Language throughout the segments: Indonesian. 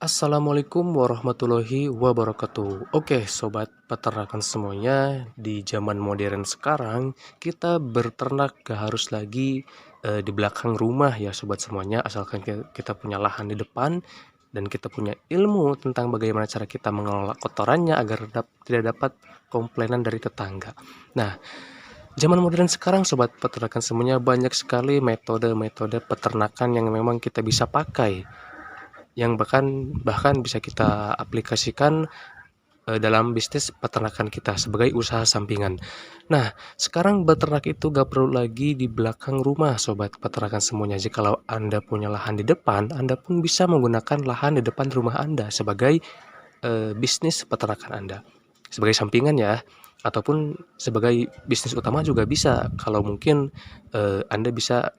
Assalamualaikum warahmatullahi wabarakatuh. Oke, sobat peternakan semuanya, di zaman modern sekarang kita berternak gak harus lagi di belakang rumah ya sobat semuanya, asalkan kita punya lahan di depan dan kita punya ilmu tentang bagaimana cara kita mengelola kotorannya agar tidak dapat komplainan dari tetangga. Nah, zaman modern sekarang sobat peternakan semuanya banyak sekali metode-metode peternakan yang memang kita bisa pakai, yang bahkan bisa kita aplikasikan dalam bisnis peternakan kita sebagai usaha sampingan. Nah, sekarang beternak itu gak perlu lagi di belakang rumah sobat peternakan semuanya. Jikalau Anda punya lahan di depan, Anda pun bisa menggunakan lahan di depan rumah Anda sebagai bisnis peternakan Anda, sebagai sampingan ya, ataupun sebagai bisnis utama juga bisa kalau mungkin Anda bisa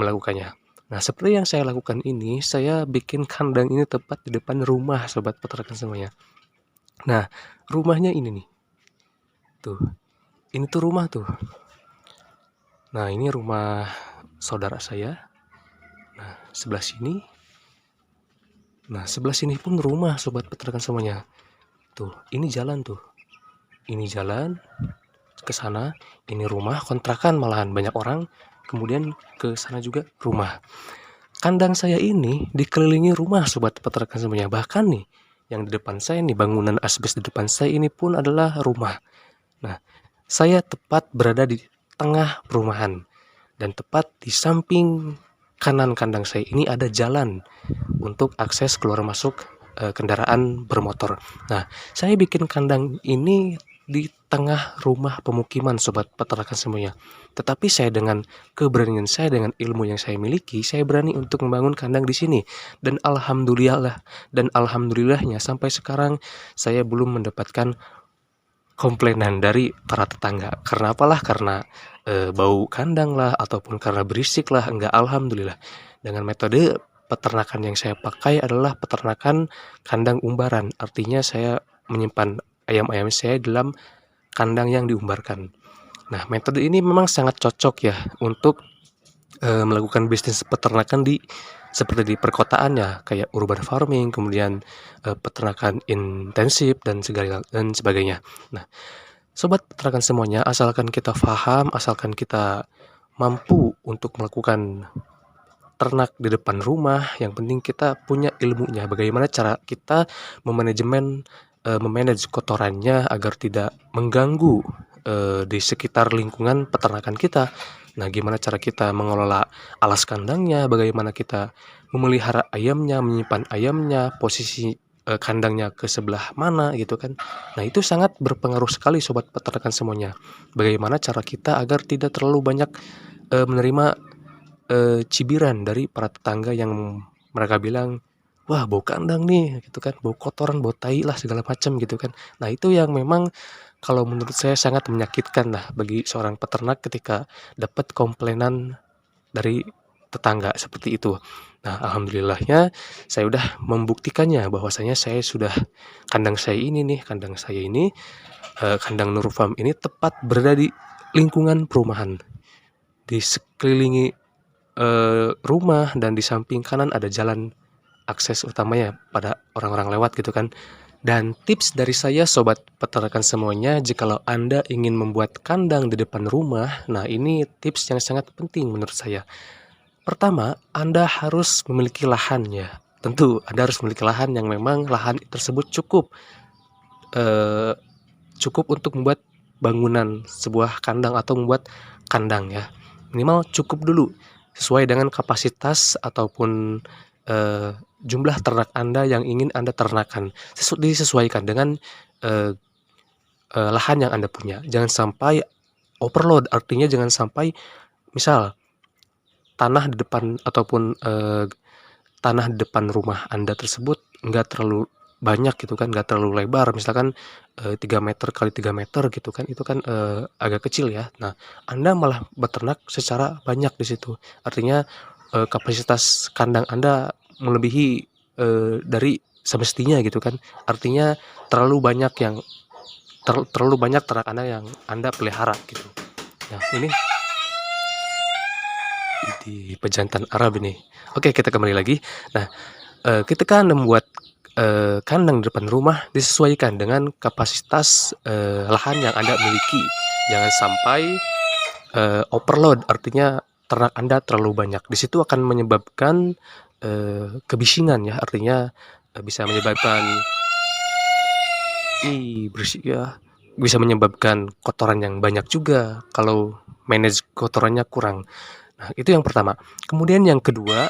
melakukannya. Nah, seperti yang saya lakukan ini, saya bikin kandang ini tepat di depan rumah sobat peternakan semuanya. Nah, rumahnya ini nih. Tuh. Ini tuh rumah tuh. Nah, ini rumah saudara saya. Nah, sebelah sini. Nah, sebelah sini pun rumah sobat peternakan semuanya. Tuh, ini jalan tuh. Ini jalan ke sana, ini rumah kontrakan malahan banyak orang. Kemudian ke sana juga rumah. Kandang saya ini dikelilingi rumah sobat peternakan semuanya. Bahkan nih, yang di depan saya nih, bangunan asbes di depan saya ini pun adalah rumah. Nah, saya tepat berada di tengah perumahan dan tepat di samping kanan kandang saya ini ada jalan untuk akses keluar masuk kendaraan bermotor. Nah, saya bikin kandang ini di tengah rumah pemukiman sobat peternakan semuanya. Tetapi saya dengan keberanian saya, dengan ilmu yang saya miliki, saya berani untuk membangun kandang di sini. Dan alhamdulillahnya sampai sekarang saya belum mendapatkan komplainan dari para tetangga. Karena apalah? Karena bau kandang lah ataupun karena berisik lah. Enggak, alhamdulillah. Dengan metode peternakan yang saya pakai adalah peternakan kandang umbaran. Artinya saya menyimpan ayam-ayam saya dalam kandang yang diumbarkan. Nah, metode ini memang sangat cocok ya untuk melakukan bisnis peternakan seperti di perkotaannya, kayak urban farming, kemudian peternakan intensif dan sebagainya. Nah, sobat peternakan semuanya, asalkan kita paham, asalkan kita mampu untuk melakukan ternak di depan rumah, yang penting kita punya ilmunya, bagaimana cara kita memanage kotorannya agar tidak mengganggu di sekitar lingkungan peternakan kita. Nah, gimana cara kita mengelola alas kandangnya, bagaimana kita memelihara ayamnya, menyimpan ayamnya, posisi kandangnya ke sebelah mana gitu kan. Nah, itu sangat berpengaruh sekali sobat peternakan semuanya. Bagaimana cara kita agar tidak terlalu banyak menerima cibiran dari para tetangga yang mereka bilang, wah bau kandang nih gitu kan, bau kotoran, bau tai lah segala macam gitu kan. Nah, itu yang memang kalau menurut saya sangat menyakitkan lah bagi seorang peternak ketika dapat komplainan dari tetangga seperti itu. Nah, alhamdulillahnya saya udah membuktikannya bahwasanya kandang saya ini kandang Nur Farm ini tepat berada di lingkungan perumahan, di sekelilingi rumah, dan di samping kanan ada jalan akses utamanya pada orang-orang lewat gitu kan. Dan tips dari saya sobat peternakan semuanya, jikalau Anda ingin membuat kandang di depan rumah, nah ini tips yang sangat penting menurut saya. Pertama, Anda harus memiliki lahan ya. Tentu Anda harus memiliki lahan yang memang lahan tersebut cukup untuk membuat bangunan sebuah kandang atau membuat kandang ya. Minimal cukup dulu sesuai dengan kapasitas ataupun jumlah ternak Anda yang ingin Anda ternakan. Disesuaikan dengan lahan yang Anda punya. Jangan sampai overload, artinya jangan sampai misal tanah di depan ataupun tanah di depan rumah Anda tersebut nggak terlalu banyak gitu kan, nggak terlalu lebar, misalkan 3 meter kali 3 meter gitu kan, itu kan agak kecil ya. Nah, Anda malah beternak secara banyak di situ, artinya kapasitas kandang Anda melebihi dari semestinya gitu kan, artinya terlalu banyak ternak Anda pelihara gitu. Nah, ini di pejantan Arab ini. Oke, kita kembali lagi. Nah, ketika Anda membuat kandang di depan rumah disesuaikan dengan kapasitas lahan yang Anda miliki. Jangan sampai overload, artinya ternak Anda terlalu banyak. Di situ akan menyebabkan kebisingan ya, artinya bisa menyebabkan bersih ya, bisa menyebabkan kotoran yang banyak juga kalau manage kotorannya kurang. Nah, itu yang pertama. Kemudian yang kedua,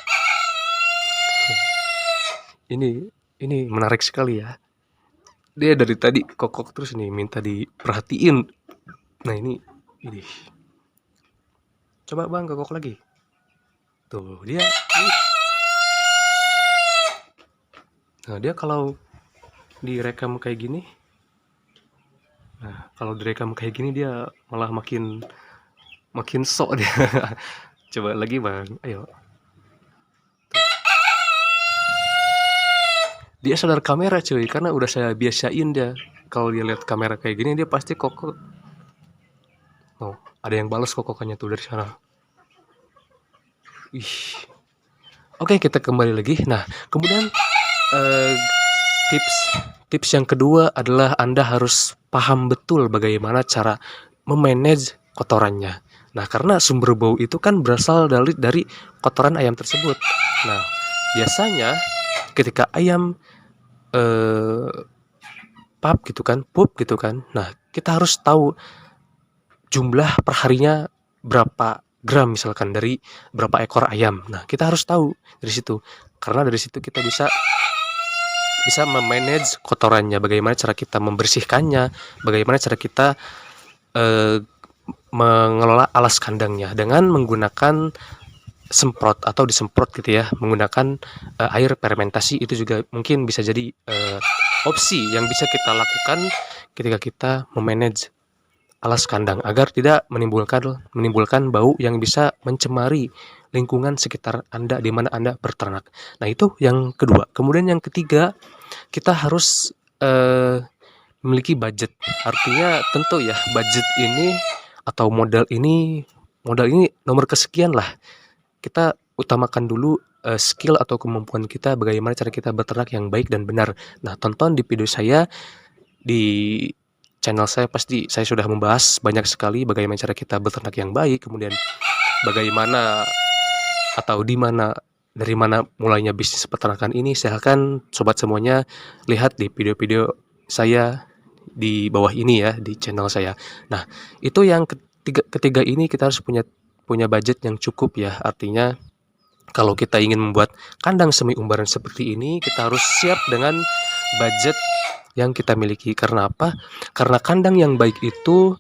ini menarik sekali ya. Dia dari tadi kokok terus nih, minta diperhatiin. Nah, ini. Coba Bang kokok lagi. Tuh, dia. Nah, dia kalau direkam kayak gini, dia malah makin sok dia. Coba lagi Bang, ayo. Dia sadar kamera cuy, karena udah saya biasain dia. Kalau dia lihat kamera kayak gini, dia pasti kokok. Oh, ada yang balas kokokannya tuh dari sana. Oke, kita kembali lagi. Nah, kemudian tips yang kedua adalah Anda harus paham betul bagaimana cara memanage kotorannya. Nah, karena sumber bau itu kan berasal dari kotoran ayam tersebut. Nah, biasanya ketika ayam pup gitu kan. Nah, kita harus tahu jumlah perharinya berapa gram misalkan dari berapa ekor ayam. Nah, kita harus tahu dari situ. Karena dari situ kita bisa memanage kotorannya, bagaimana cara kita membersihkannya, bagaimana cara kita mengelola alas kandangnya dengan menggunakan semprot atau disemprot gitu ya, menggunakan air fermentasi. Itu juga mungkin bisa jadi opsi yang bisa kita lakukan ketika kita memanage alas kandang agar tidak menimbulkan bau yang bisa mencemari lingkungan sekitar Anda di mana Anda berternak. Nah, itu yang kedua. Kemudian yang ketiga, kita harus memiliki budget. Artinya tentu ya, budget ini atau modal ini nomor kesekian lah. Kita utamakan dulu skill atau kemampuan kita, bagaimana cara kita berternak yang baik dan benar. Nah, tonton di video saya di channel saya, pasti saya sudah membahas banyak sekali bagaimana cara kita berternak yang baik, kemudian bagaimana atau dari mana mulainya bisnis peternakan ini. Silahkan sobat semuanya lihat di video-video saya di bawah ini ya, di channel saya. Nah, itu yang ketiga ini kita harus punya budget yang cukup ya. Artinya kalau kita ingin membuat kandang semi umbaran seperti ini, kita harus siap dengan budget yang kita miliki. Karena apa? Karena kandang yang baik itu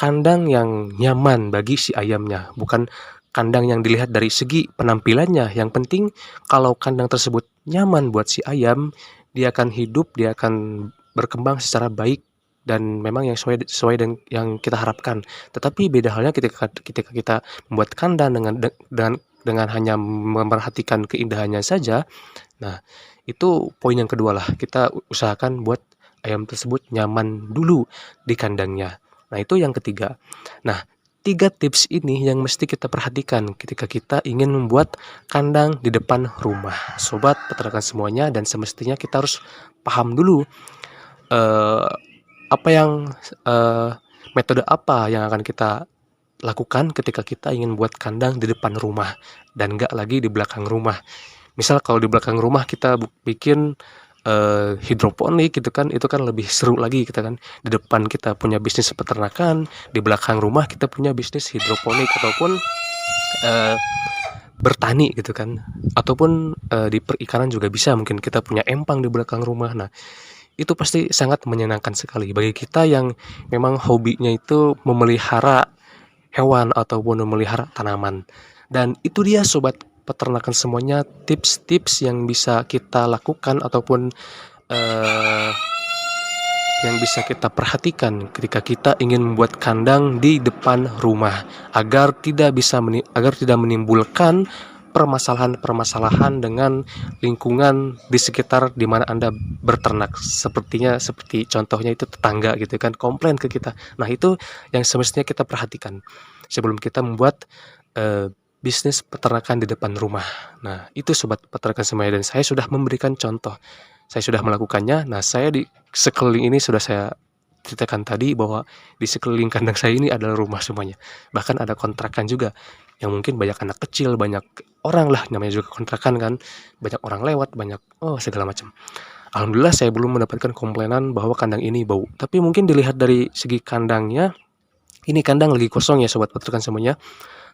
kandang yang nyaman bagi si ayamnya, bukan kandang yang dilihat dari segi penampilannya. Yang penting kalau kandang tersebut nyaman buat si ayam, dia akan hidup, dia akan berkembang secara baik dan memang yang sesuai dengan yang kita harapkan. Tetapi beda halnya ketika kita membuat kandang dengan hanya memperhatikan keindahannya saja. Nah, itu poin yang kedua lah. Kita usahakan buat ayam tersebut nyaman dulu di kandangnya. Nah, itu yang ketiga. Nah, 3 tips ini yang mesti kita perhatikan ketika kita ingin membuat kandang di depan rumah. Sobat peternakan semuanya, dan semestinya kita harus paham dulu metode apa yang akan kita lakukan ketika kita ingin buat kandang di depan rumah dan enggak lagi di belakang rumah. Misal kalau di belakang rumah kita bikin hidroponik gitu kan, itu kan lebih seru lagi kita kan. Di depan kita punya bisnis peternakan, di belakang rumah kita punya bisnis hidroponik ataupun bertani gitu kan. Ataupun di perikanan juga bisa, mungkin kita punya empang di belakang rumah. Nah, itu pasti sangat menyenangkan sekali bagi kita yang memang hobinya itu memelihara hewan ataupun memelihara tanaman. Dan itu dia sobat peternakan semuanya, tips-tips yang bisa kita lakukan ataupun yang bisa kita perhatikan ketika kita ingin membuat kandang di depan rumah agar tidak menimbulkan permasalahan dengan lingkungan di sekitar di mana Anda berternak. Seperti contohnya itu tetangga gitu kan, komplain ke kita. Nah, itu yang semestinya kita perhatikan sebelum kita membuat bisnis peternakan di depan rumah. Nah, itu sobat peternakan semuanya, dan saya sudah memberikan contoh saya sudah melakukannya. Nah, saya di sekeliling ini sudah saya ceritakan tadi bahwa di sekeliling kandang saya ini adalah rumah semuanya. Bahkan ada kontrakan juga yang mungkin banyak anak kecil, banyak orang lah, namanya juga kontrakan kan, banyak orang lewat, banyak segala macam. Alhamdulillah saya belum mendapatkan komplainan bahwa kandang ini bau. Tapi mungkin dilihat dari segi kandangnya, ini kandang lagi kosong ya sobat peternakan semuanya.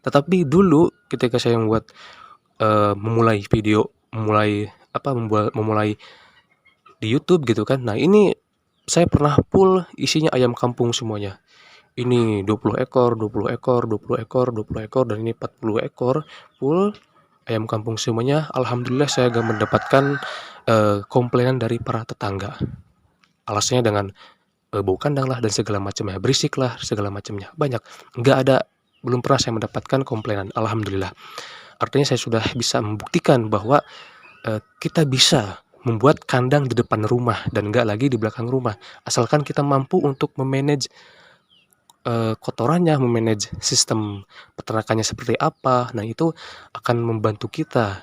Tetapi dulu ketika saya memulai video, memulai di YouTube gitu kan. Nah, ini saya pernah full isinya ayam kampung semuanya. Ini 20 ekor, 20 ekor, 20 ekor, 20 ekor, dan ini 40 ekor full ayam kampung semuanya. Alhamdulillah saya gak mendapatkan komplainan dari para tetangga. Alasannya dengan bau kandang lah dan segala macamnya, berisik lah segala macamnya, banyak. Nggak ada, belum pernah saya mendapatkan komplainan. Alhamdulillah. Artinya saya sudah bisa membuktikan bahwa kita bisa membuat kandang di depan rumah dan nggak lagi di belakang rumah. Asalkan kita mampu untuk memanage kotorannya, memanage sistem peternakannya seperti apa. Nah, itu akan membantu kita.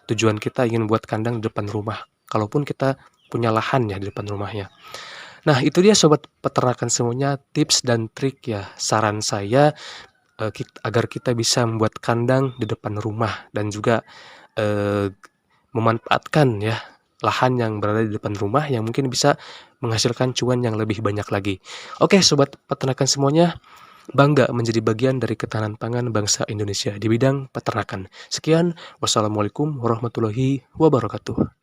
Tujuan kita ingin buat kandang di depan rumah. Kalaupun kita punya lahan ya di depan rumahnya. Nah, itu dia sobat peternakan semuanya, tips dan trik ya. Saran saya agar kita bisa membuat kandang di depan rumah dan juga memanfaatkan ya lahan yang berada di depan rumah yang mungkin bisa menghasilkan cuan yang lebih banyak lagi. Oke, sobat peternakan semuanya, bangga menjadi bagian dari ketahanan pangan bangsa Indonesia di bidang peternakan. Sekian, wassalamualaikum warahmatullahi wabarakatuh.